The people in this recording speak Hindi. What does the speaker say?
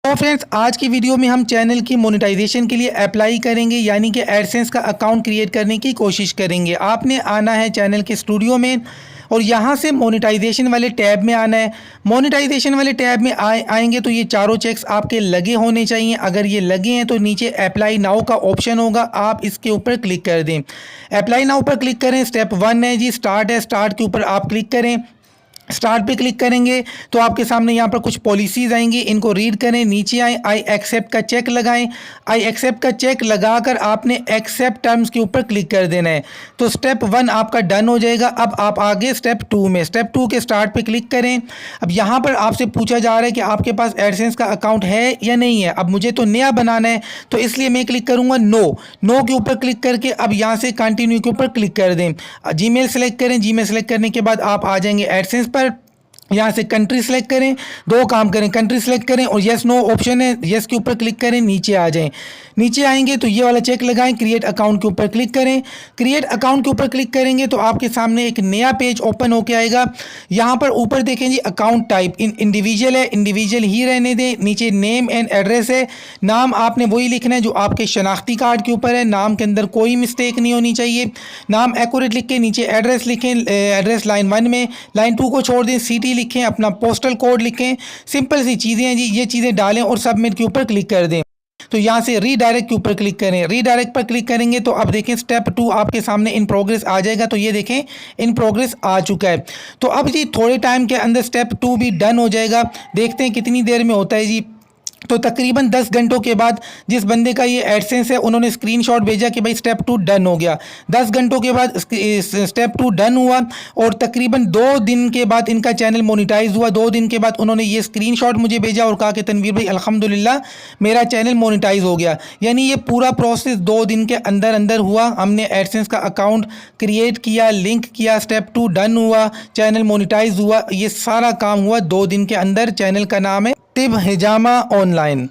तो फ्रेंड्स, आज की वीडियो में हम चैनल की मोनेटाइजेशन के लिए अप्लाई करेंगे, यानी कि एडसेंस का अकाउंट क्रिएट करने की कोशिश करेंगे। आपने आना है चैनल के स्टूडियो में और यहाँ से मोनेटाइजेशन वाले टैब में आना है। मोनेटाइजेशन वाले टैब में आएंगे तो ये चारों चेक्स आपके लगे होने चाहिए। अगर ये लगे हैं तो नीचे अप्लाई नाउ का ऑप्शन होगा, आप इसके ऊपर क्लिक कर दें। अप्लाई नाउ पर क्लिक करें। स्टेप 1 है जी, स्टार्ट है। स्टार्ट के ऊपर आप क्लिक करें। स्टार्ट पे क्लिक करेंगे तो आपके सामने यहाँ पर कुछ पॉलिसीज़ आएंगी, इनको रीड करें। नीचे आए, आई एक्सेप्ट का चेक लगाएं। आई एक्सेप्ट का चेक लगाकर आपने एक्सेप्ट टर्म्स के ऊपर क्लिक कर देना है। तो स्टेप 1 आपका डन हो जाएगा। अब आप आगे स्टेप 2 में, स्टेप 2 के स्टार्ट पे क्लिक करें। अब यहाँ पर आपसे पूछा जा रहा है कि आपके पास एडसेंस का अकाउंट है या नहीं है। अब मुझे तो नया बनाना है, तो इसलिए मैं क्लिक करूँगा नो। नो के ऊपर क्लिक करके अब यहाँ से कंटिन्यू के ऊपर क्लिक कर दें। जीमेल सेलेक्ट करें। जीमेल सेलेक्ट करने के बाद आप आ जाएंगे एडसेंस पर। यहाँ से कंट्री सेलेक्ट करें, दो काम करें, कंट्री सेलेक्ट करें और यस नो ऑप्शन है, यस के ऊपर क्लिक करें, नीचे आ जाएं। नीचे आएंगे तो ये वाला चेक लगाएं, क्रिएट अकाउंट के ऊपर क्लिक करें। क्रिएट अकाउंट के ऊपर क्लिक करेंगे तो आपके सामने एक नया पेज ओपन होके आएगा। यहाँ पर ऊपर देखें जी, अकाउंट टाइप इंडिविजुअल है, इंडिविजुअल ही रहने दें। नीचे नेम एंड एड्रेस है, नाम आपने वही लिखना है जो आपके शनाख्ती कार्ड के ऊपर है। नाम के अंदर कोई मिस्टेक नहीं होनी चाहिए, नाम एक्यूरेट लिख के नीचे एड्रेस लिखें। एड्रेस लाइन 1 में, लाइन 2 को छोड़ दें, सिटी लिखें, अपना पोस्टल कोड लिखें। सिंपल सी चीज़ें हैं जी, ये चीज़ें डालें और सबमिट के ऊपर क्लिक कर दें। तो यहाँ से रीडायरेक्ट के ऊपर क्लिक करें। रीडायरेक्ट पर क्लिक करेंगे तो अब देखें स्टेप 2 आपके सामने इन प्रोग्रेस आ जाएगा। तो ये देखें इन प्रोग्रेस आ चुका है। तो अब जी थोड़े टाइम के अंदर स्टेप 2 भी डन हो जाएगा। देखते हैं कितनी देर में होता है जी। तो तकरीबन 10 घंटों के बाद जिस बंदे का ये एडसेंस है उन्होंने स्क्रीनशॉट भेजा कि भाई स्टेप 2 डन हो गया। 10 घंटों के बाद स्टेप 2 डन हुआ और तकरीबन 2 दिन के बाद इनका चैनल मोनेटाइज हुआ। 2 दिन के बाद उन्होंने ये स्क्रीनशॉट मुझे भेजा और कहा कि तनवीर भाई अल्हम्दुलिल्लाह मेरा चैनल मोनेटाइज हो गया। यानी ये पूरा प्रोसेस 2 दिन के अंदर अंदर हुआ। हमने एडसेंस का अकाउंट क्रिएट किया, लिंक किया, स्टेप 2 डन हुआ, चैनल मोनेटाइज हुआ। ये सारा काम हुआ 2 दिन के अंदर। चैनल का नाम है टिब हिजामा ऑनलाइन।